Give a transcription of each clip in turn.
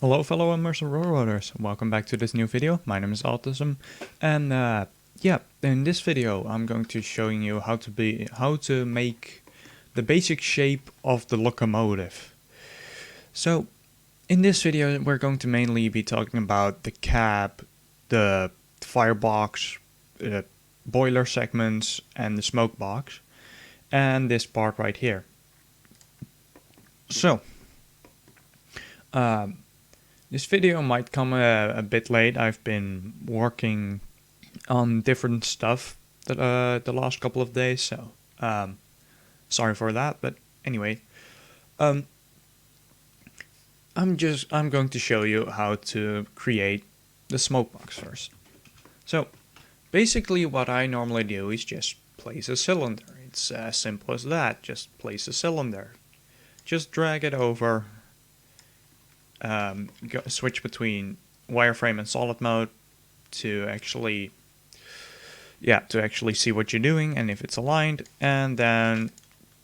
Hello fellow Immersive Railroaders, welcome back to this new video. My name is Autism, and in this video I'm going to showing you how to make the basic shape of the locomotive. So in this video we're going to mainly be talking about the cab, the firebox, the boiler segments and the smoke box, and this part right here. So this video might come a bit late. I've been working on different stuff the last couple of days, so sorry for that. But anyway, I'm going to show you how to create the smoke box first. So basically, what I normally do is just place a cylinder. It's as simple as that. Just place a cylinder. Just drag it over. Switch between wireframe and solid mode to actually see what you're doing and if it's aligned, and then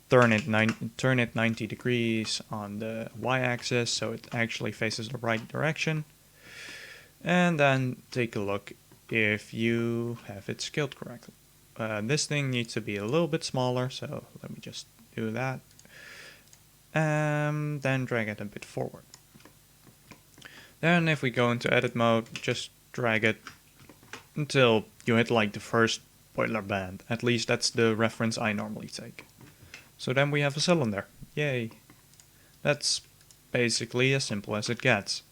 turn it 90 degrees on the y-axis so it actually faces the right direction, and then take a look if you have it scaled correctly. This thing needs to be a little bit smaller, so let me just do that, and then drag it a bit forward. Then if we go into edit mode, just drag it until you hit like the first boiler band. At least that's the reference I normally take. So then we have a cylinder. Yay. That's basically as simple as it gets.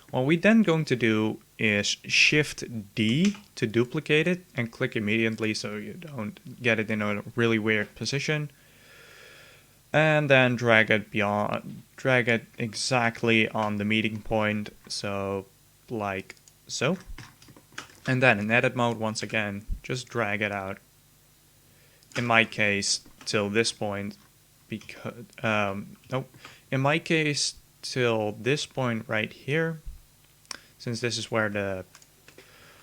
What we then going to do is Shift D to duplicate it and click immediately so you don't get it in a really weird position. And then drag it exactly on the meeting point, so like so. And then in edit mode, once again, just drag it out. In my case, till this point, because in my case, till this point right here, since this is where the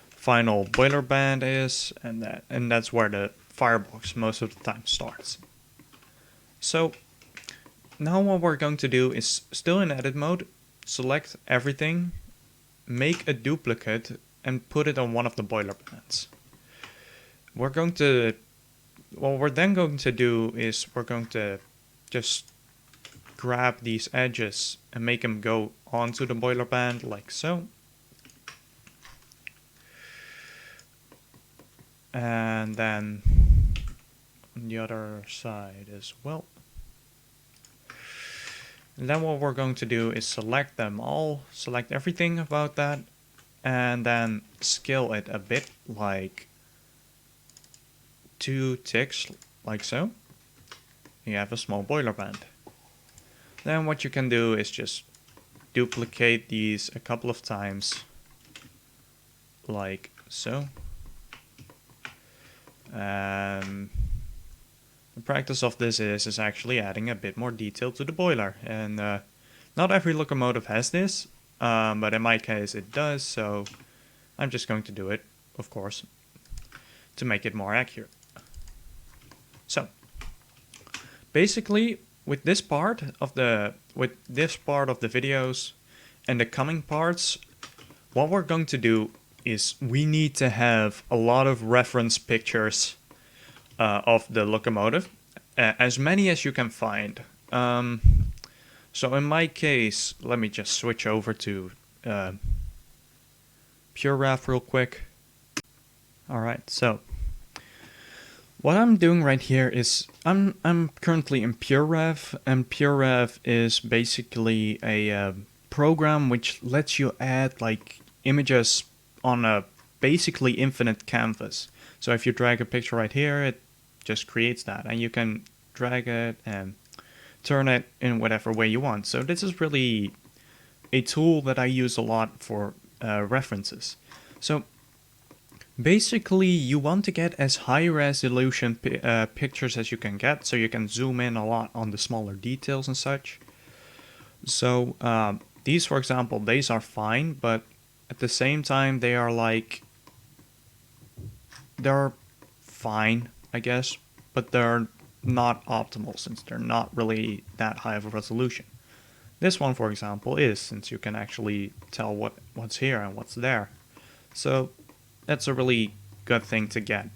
final boiler band is, and that's where the firebox most of the time starts. So now what we're going to do is, still in edit mode, select everything, make a duplicate and put it on one of the boiler bands. What we're then going to do is we're going to just grab these edges and make them go onto the boiler band like so. And then on the other side as well. And then what we're going to do is select them all, select everything about that, and then scale it a bit, like 2 ticks, like so. You have a small boiler band. Then what you can do is just duplicate these a couple of times, like so. The practice of this is actually adding a bit more detail to the boiler, and not every locomotive has this, but in my case it does, so I'm just going to do it, of course, to make it more accurate. So basically, with this part of the videos and the coming parts, what we're going to do is we need to have a lot of reference pictures of the locomotive, as many as you can find. So in my case, let me just switch over to PureRef real quick. Alright, so what I'm doing right here is I'm currently in PureRef, and PureRef is basically a program which lets you add like images on a basically infinite canvas. So if you drag a picture right here, it just creates that, and you can drag it and turn it in whatever way you want. So this is really a tool that I use a lot for references. So basically you want to get as high resolution pictures as you can get, so you can zoom in a lot on the smaller details and such. So these, for example, these are fine, but at the same time they're fine, I guess, but they're not optimal since they're not really that high of a resolution. This one, for example, is, since you can actually tell what's here and what's there. So that's a really good thing to get.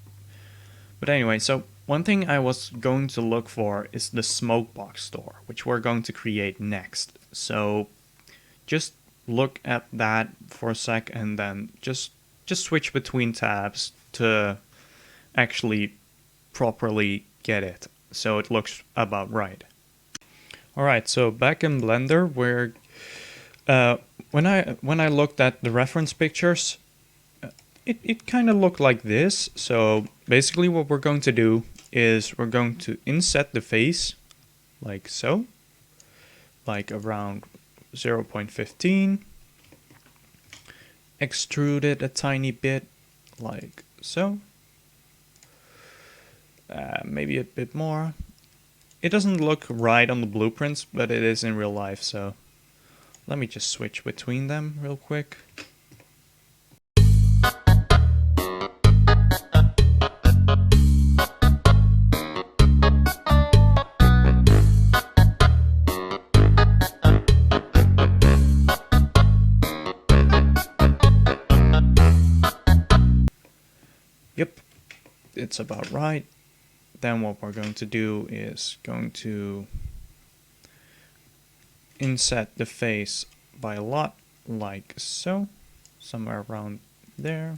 But anyway, so one thing I was going to look for is the smoke box store, which we're going to create next. So just look at that for a sec and then just switch between tabs to actually properly get it so it looks about right. Alright, so back in Blender, where when I looked at the reference pictures, it kind of looked like this. So basically what we're going to do is we're going to inset the face like so, like around 0.15, extrude it a tiny bit like so, maybe a bit more. It doesn't look right on the blueprints, but it is in real life, so let me just switch between them real quick. Yep, it's about right. Then what we're going to do is going to inset the face by a lot like so, somewhere around there.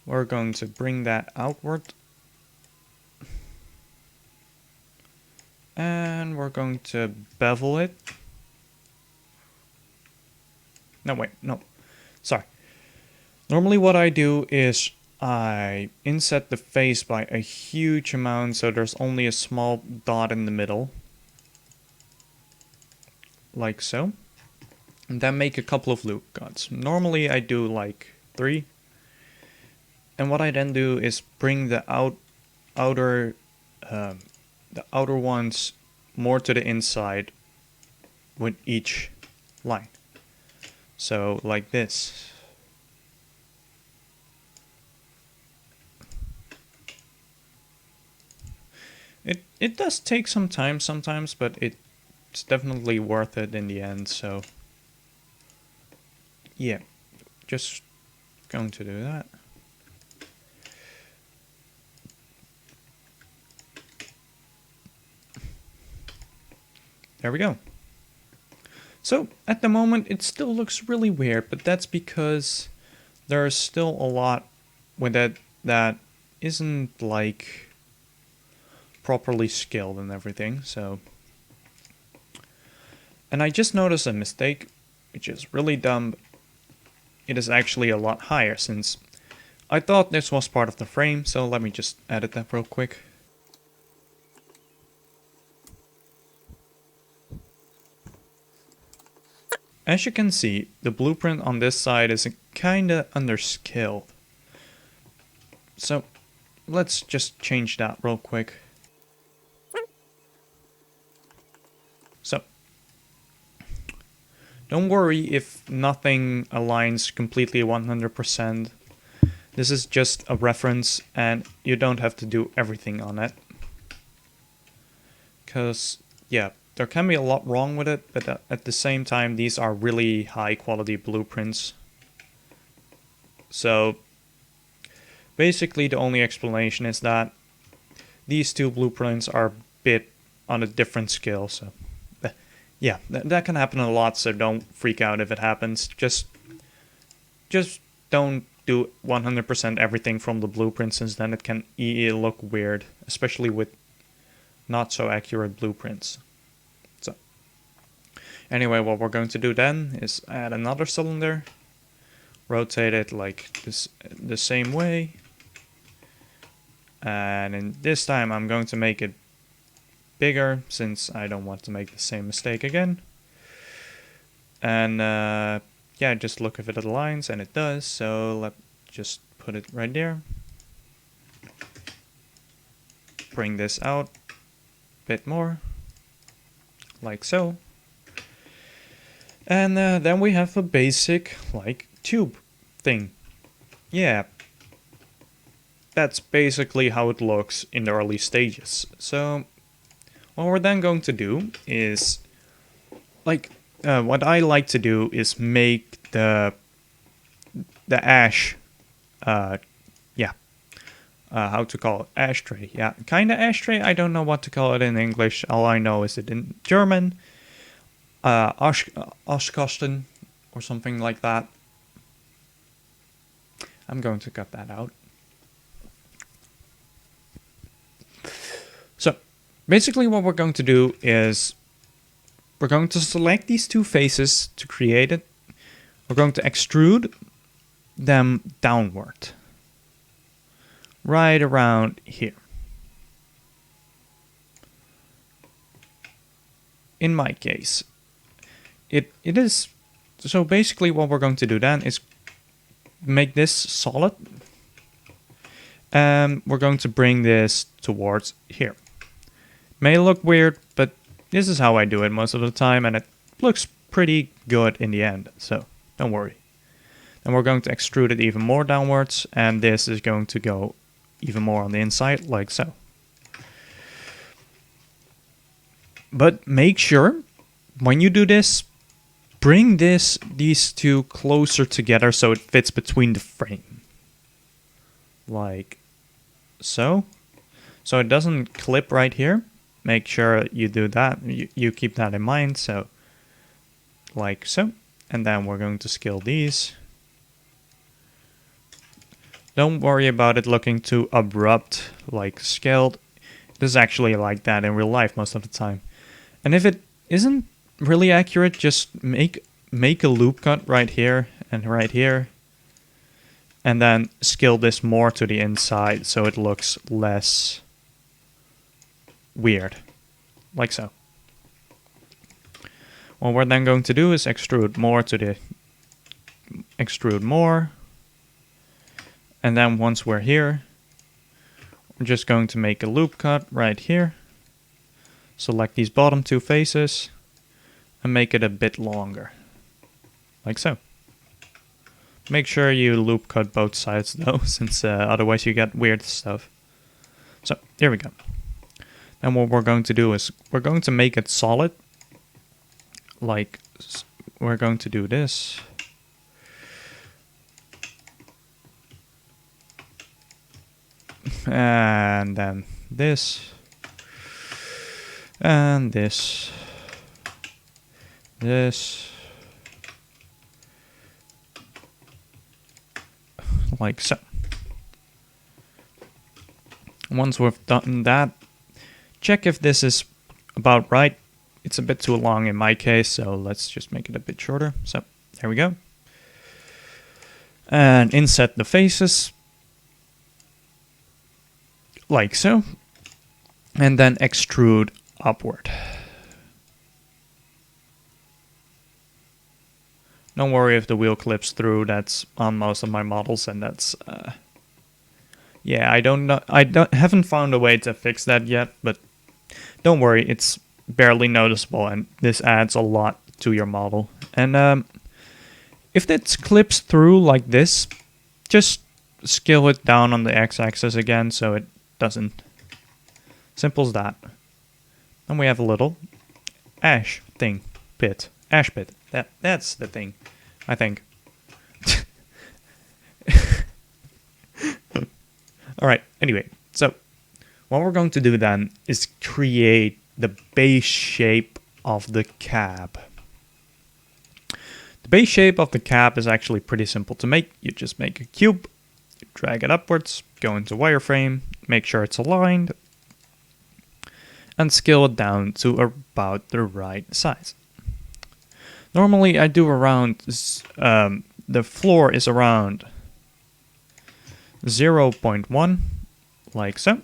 We're going to bring that outward. And we're going to bevel it. No, wait, no. Sorry. Normally what I do is I inset the face by a huge amount so there's only a small dot in the middle. Like so. And then make a couple of loop cuts. Normally I do like 3. And what I then do is bring the outer ones more to the inside with each line. So like this. It does take some time sometimes, but it's definitely worth it in the end, so yeah, just going to do that. There we go. So at the moment it still looks really weird, but that's because there's still a lot with it that isn't like properly scaled and everything, so. And I just noticed a mistake, which is really dumb. It is actually a lot higher, since I thought this was part of the frame, so let me just edit that real quick. As you can see, the blueprint on this side is kinda underscaled. So let's just change that real quick. So don't worry if nothing aligns completely 100%. This is just a reference and you don't have to do everything on it. Because, yeah, there can be a lot wrong with it, but at the same time, these are really high quality blueprints. So basically the only explanation is that these two blueprints are a bit on a different scale, so yeah, that can happen a lot, so don't freak out if it happens. Just don't do 100% everything from the blueprints, since then it can look weird, especially with not so accurate blueprints. So anyway, what we're going to do then is add another cylinder, rotate it like this, the same way, and in this time I'm going to make it bigger, since I don't want to make the same mistake again. And yeah, just look if it aligns, and it does, so let's just put it right there. Bring this out a bit more, like so. And then we have a basic, like, tube thing. Yeah, that's basically how it looks in the early stages. So What we're then going to do is, like, what I like to do is make the ash, yeah, how to call it, ashtray. Yeah, kind of ashtray. I don't know what to call it in English. All I know is it in German, Oshkosten, or something like that. I'm going to cut that out. So, basically what we're going to do is we're going to select these two faces to create it. We're going to extrude them downward. Right around here. In my case, it is... So basically what we're going to do then is make this solid. And we're going to bring this towards here. May look weird, but this is how I do it most of the time, and it looks pretty good in the end, so don't worry. Then we're going to extrude it even more downwards, and this is going to go even more on the inside, like so. But make sure, when you do this, bring these two closer together so it fits between the frame. Like so. So it doesn't clip right here. Make sure you do that. You keep that in mind. So, like so. And then we're going to scale these. Don't worry about it looking too abrupt, like scaled. It is actually like that in real life most of the time. And if it isn't really accurate, just make a loop cut right here and right here. And then scale this more to the inside so it looks less weird, like so. What we're then going to do is extrude more to the... Extrude more. And then once we're here, we're just going to make a loop cut right here. Select these bottom two faces and make it a bit longer, like so. Make sure you loop cut both sides though, since otherwise you get weird stuff. So, here we go. Then what we're going to do is we're going to make it solid. Like, we're going to do this. And then this. And this. This. Like so. Once we've done that, check if this is about right. It's a bit too long in my case, so let's just make it a bit shorter. So, there we go. And inset the faces. Like so. And then extrude upward. Don't worry if the wheel clips through. That's on most of my models, and that's yeah, I don't know. Haven't found a way to fix that yet, but don't worry, it's barely noticeable, and this adds a lot to your model. And if it clips through like this, just scale it down on the x-axis again so it doesn't. Simple as that. And we have a little ash thing, pit, ash pit. That's the thing, I think. Alright, anyway, so what we're going to do then is create the base shape of the cab. The base shape of the cab is actually pretty simple to make. You just make a cube, you drag it upwards, go into wireframe, make sure it's aligned, and scale it down to about the right size. Normally I do around, the floor is around 0.1, like so.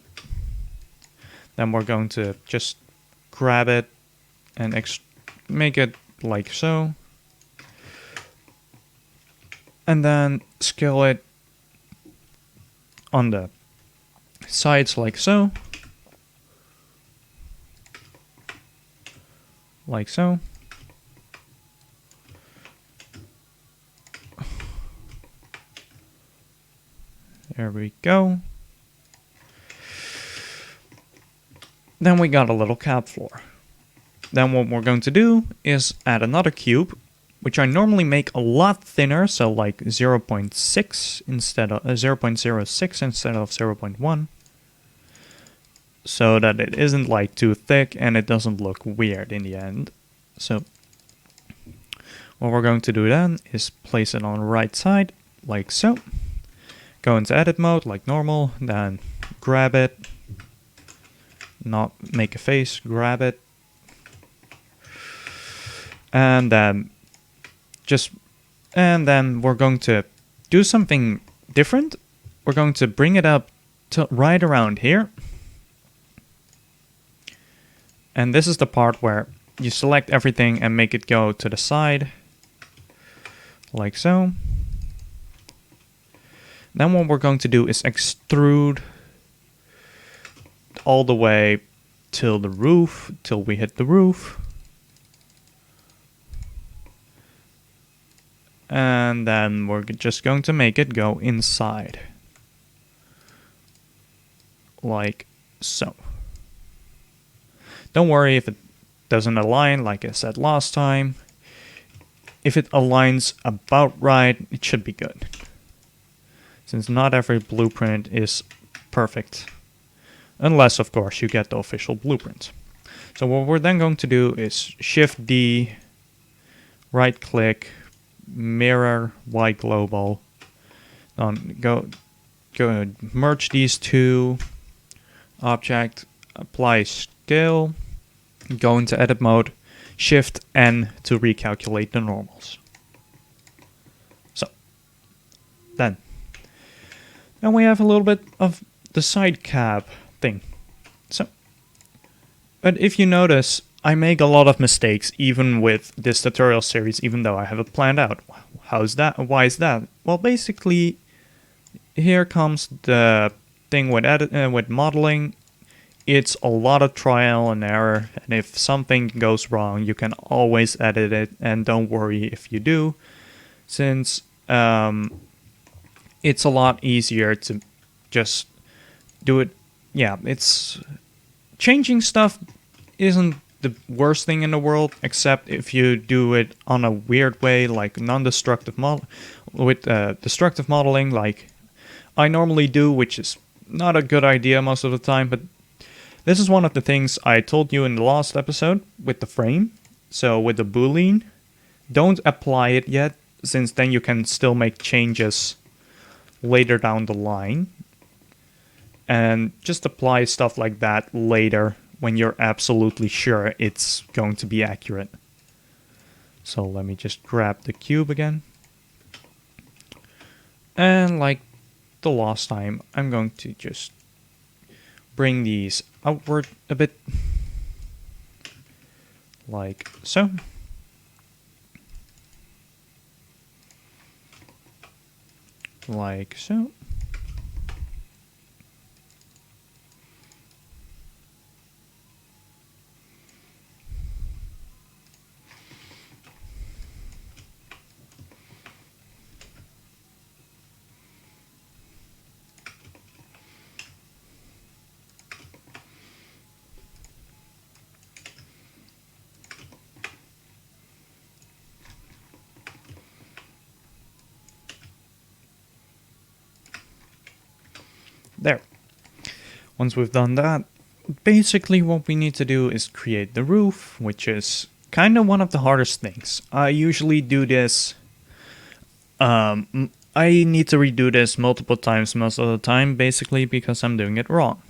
Then we're going to just grab it and make it like so. And then scale it on the sides like so. Like so. There we go. Then we got a little cab floor. Then what we're going to do is add another cube, which I normally make a lot thinner, so like 0.6 instead of 0.06 instead of 0.1, so that it isn't like too thick and it doesn't look weird in the end. So what we're going to do then is place it on the right side, like so. Go into edit mode like normal, then grab it, not make a face, grab it, and then we're going to do something different. We're going to bring it up to right around here. And this is the part where you select everything and make it go to the side, like so. Then what we're going to do is extrude all the way till the roof, till we hit the roof. And then we're just going to make it go inside. Like so. Don't worry if it doesn't align, like I said last time. If it aligns about right, it should be good. Since not every blueprint is perfect. Unless, of course, you get the official blueprint. So what we're then going to do is Shift D, right click, mirror white global. Go merge these two. Object, apply scale, go into edit mode, Shift N to recalculate the normals. So then we have a little bit of the side cab thing. So, but if you notice, I make a lot of mistakes even with this tutorial series, even though I have it planned out. How's that? Why is that? Well, basically, here comes the thing with modeling. It's a lot of trial and error, and if something goes wrong, you can always edit it, and don't worry if you do, since it's a lot easier to just do it. Yeah, it's changing stuff isn't the worst thing in the world, except if you do it on a weird way, like non-destructive destructive modeling, like I normally do, which is not a good idea most of the time, but this is one of the things I told you in the last episode with the frame. So with the boolean, don't apply it yet, since then you can still make changes later down the line. And just apply stuff like that later when you're absolutely sure it's going to be accurate. So let me just grab the cube again. And like the last time, I'm going to just bring these outward a bit. Like so. Like so. There. Once we've done that, basically what we need to do is create the roof, which is kind of one of the hardest things. I usually do this, I need to redo this multiple times most of the time, basically because I'm doing it wrong.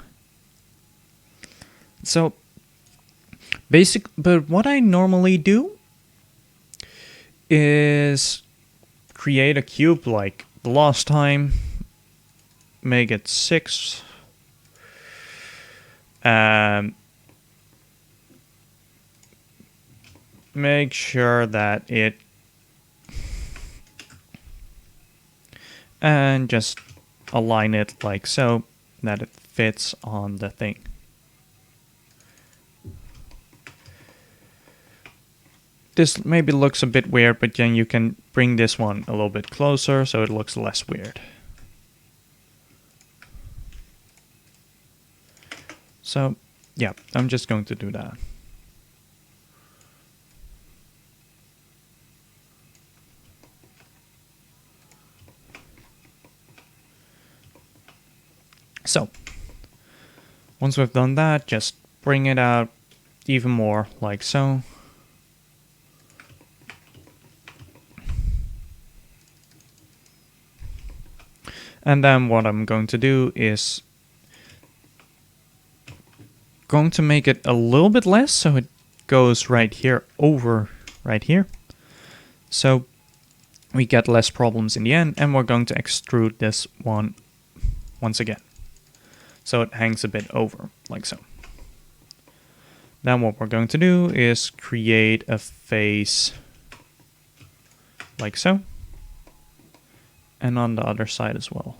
So, but what I normally do is create a cube like the last time, make it 6, make sure that it, and just align it like so that it fits on the thing. This maybe looks a bit weird, but then you can bring this one a little bit closer so it looks less weird. So yeah, I'm just going to do that. So, once we've done that, just bring it out even more, like so. And then what I'm going to do is going to make it a little bit less, so it goes right here over right here. So we get less problems in the end, and we're going to extrude this one once again. So it hangs a bit over, like so. Then what we're going to do is create a face like so. And on the other side as well,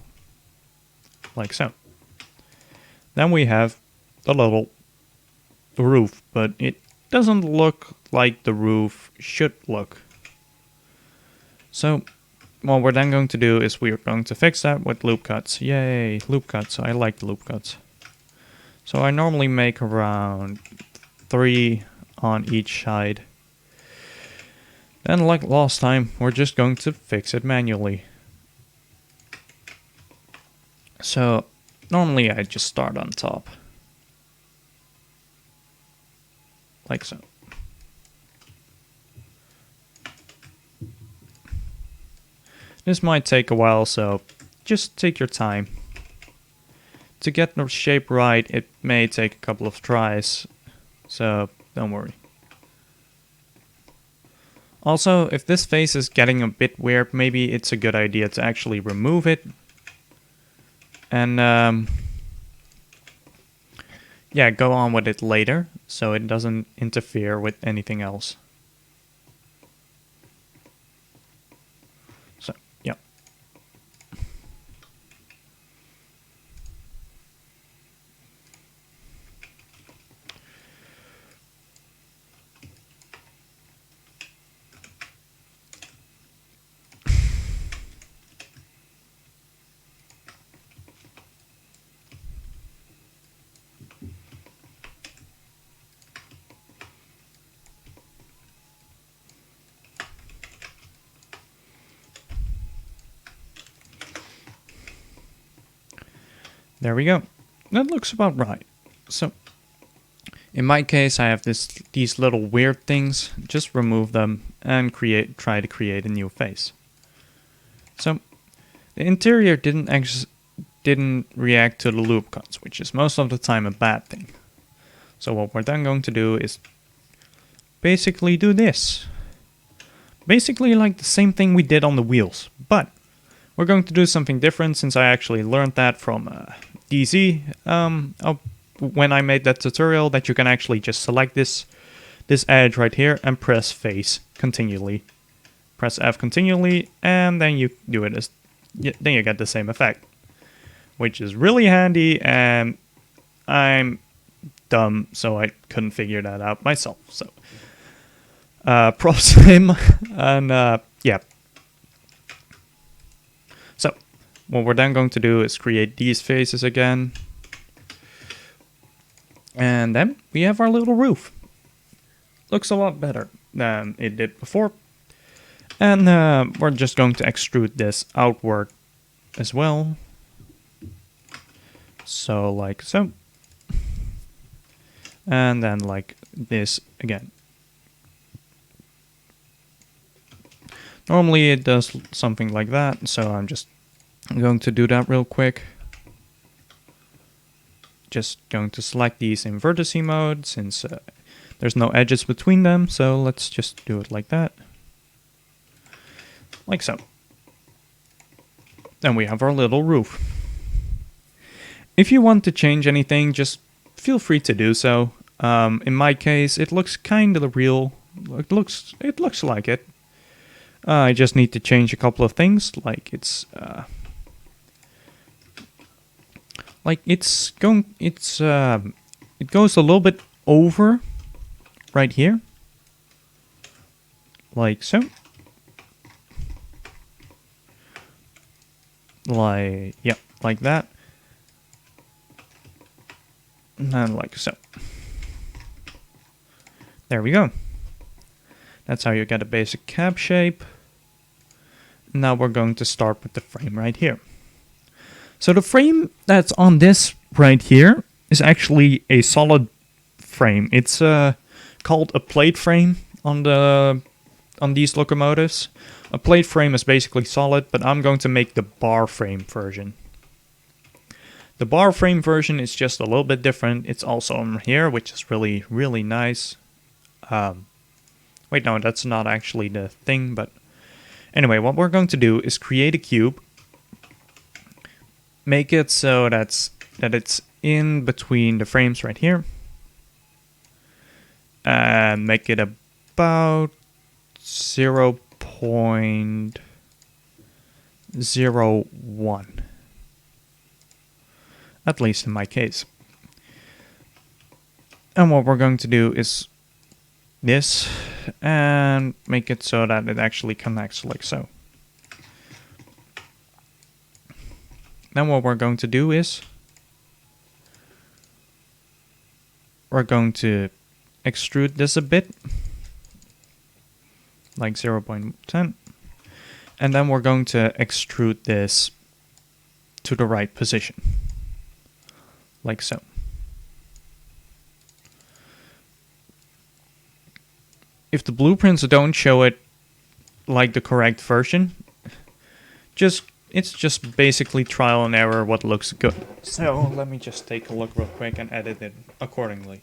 like so. Then we have the little roof, but it doesn't look like the roof should look. So what we're then going to do is we're going to fix that with loop cuts. Yay, loop cuts. I like the loop cuts. So I normally make around 3 on each side. And like last time, we're just going to fix it manually. So normally I just start on top. Like so. This might take a while, so just take your time. To get the shape right, it may take a couple of tries, so don't worry. Also, if this face is getting a bit weird, maybe it's a good idea to actually remove it. And yeah, go on with it later, so it doesn't interfere with anything else. So, yeah. There we go. That looks about right. So, in my case, I have these little weird things. Just remove them and try to create a new face. So, the interior didn't react to the loop cuts, which is most of the time a bad thing. So what we're then going to do is basically do this. Basically like the same thing we did on the wheels, but we're going to do something different since I actually learned that from DZ when I made that tutorial, that you can actually just select this edge right here and press face continually. Press F continually, and then you do it as then you get the same effect, which is really handy, and I'm dumb, so I couldn't figure that out myself. So props to him, and yeah. So what we're then going to do is create these faces again, and then we have our little roof. Looks a lot better than it did before. And we're just going to extrude this outward as well. So like so. And then like this again. Normally it does something like that, so I'm just going to do that real quick. Just going to select these in vertice mode since there's no edges between them, so let's just do it like that. Like so. Then we have our little roof. If you want to change anything, just feel free to do so. In my case, it looks kind of real. It looks like it. I just need to change a couple of things, like it goes a little bit over right here, like so. Like, yeah, like that. And then like so. There we go. That's how you get a basic cab shape. Now we're going to start with the frame right here. So the frame that's on this right here is actually a solid frame. It's called a plate frame on these locomotives. A plate frame is basically solid, but I'm going to make the bar frame version. The bar frame version is just a little bit different. It's also on here, which is really, really nice. Wait, no, that's not actually the thing, but anyway, what we're going to do is create a cube. Make it so that it's in between the frames right here. And make it about 0.01. At least in my case. And what we're going to do is this and make it so that it actually connects like so. Then what we're going to do is we're going to extrude this a bit, like 0.10, and then we're going to extrude this to the right position, like so. If the blueprints don't show it like the correct version, it's just basically trial and error what looks good. So let me just take a look real quick and edit it accordingly.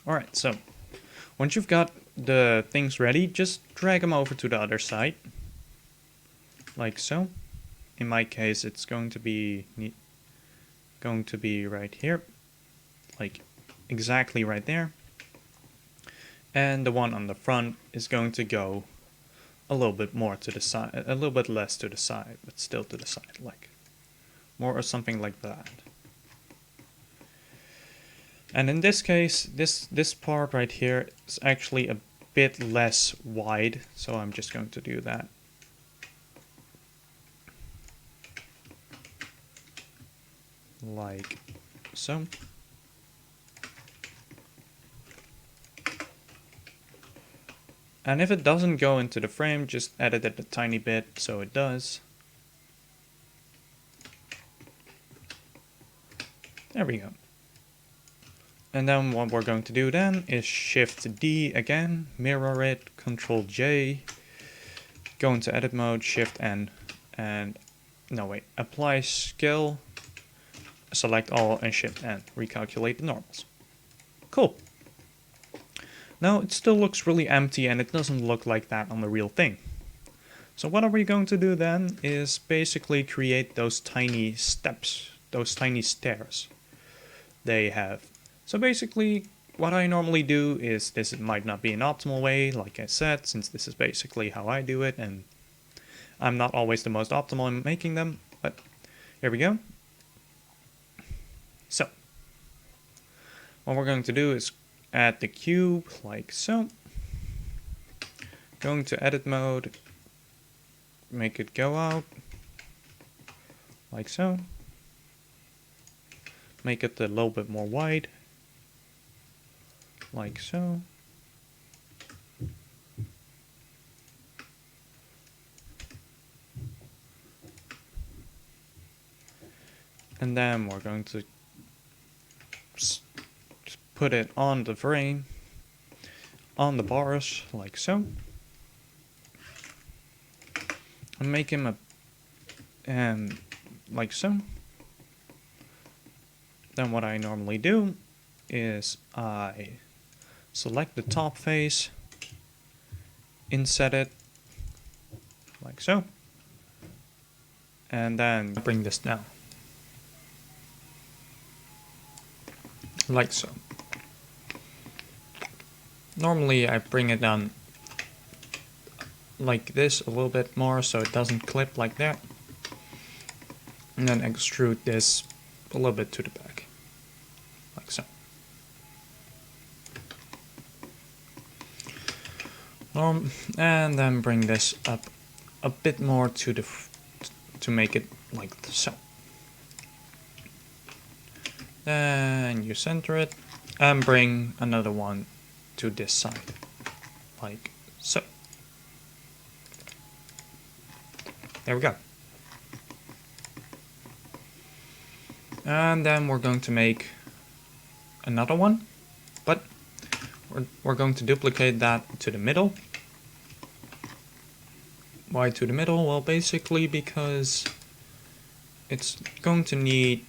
Alright, so once you've got the things ready, just drag them over to the other side, like so. In my case, it's going to be right here, like exactly right there. And the one on the front is going to go a little bit more to the side, a little bit less to the side, but still to the side, like more or something like that. And in this case, this part right here is actually a bit less wide, so I'm just going to do that. Like so. And if it doesn't go into the frame, just edit it a tiny bit so it does. There we go. And then what we're going to do then is Shift D again, mirror it, Control J, go into edit mode, Shift N, and no wait, apply scale, select all and Shift N, recalculate the normals. Cool. Now it still looks really empty and it doesn't look like that on the real thing. So what are we going to do then is basically create those tiny steps, those tiny stairs they have. So basically, what I normally do is, this might not be an optimal way, like I said, since this is basically how I do it, and I'm not always the most optimal in making them, but here we go. So, what we're going to do is add the cube, like so. Going to edit mode, make it go out, like so. Make it a little bit more wide. like so. And then we're going to put it on the frame, on the bars, like so. And make him like so. Then what I normally do is I select the top face, inset it, like so. And then bring this down. Like so. Normally I bring it down like this a little bit more so it doesn't clip like that. And then extrude this a little bit to the back. Like so. And then bring this up a bit more to make it like so. Then you center it and bring another one to this side, like so. There we go. And then we're going to make another one, but we're going to duplicate that to the middle. Why to the middle? Well, basically because it's going to need.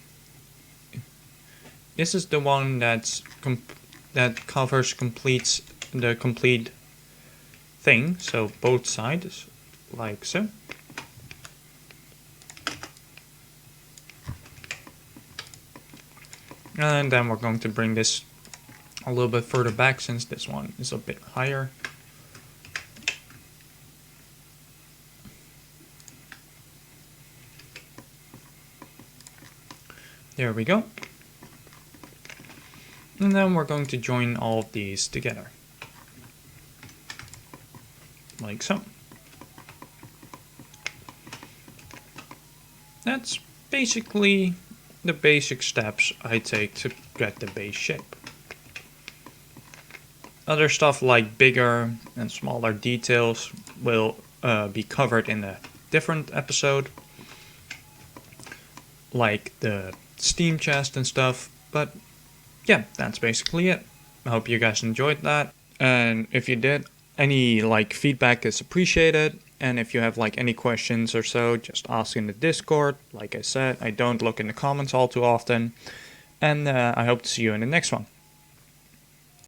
This is the one that completes the complete thing, so both sides, like so. And then we're going to bring this a little bit further back since this one is a bit higher. There we go. And then we're going to join all of these together. Like so. That's basically the basic steps I take to get the base shape. Other stuff like bigger and smaller details will be covered in a different episode. Like the steam chest and stuff, but yeah, that's basically it. I hope you guys enjoyed that, and if you did, any feedback is appreciated, and if you have any questions or so, just ask in the Discord. Like I said, I don't look in the comments all too often, and I hope to see you in the next one.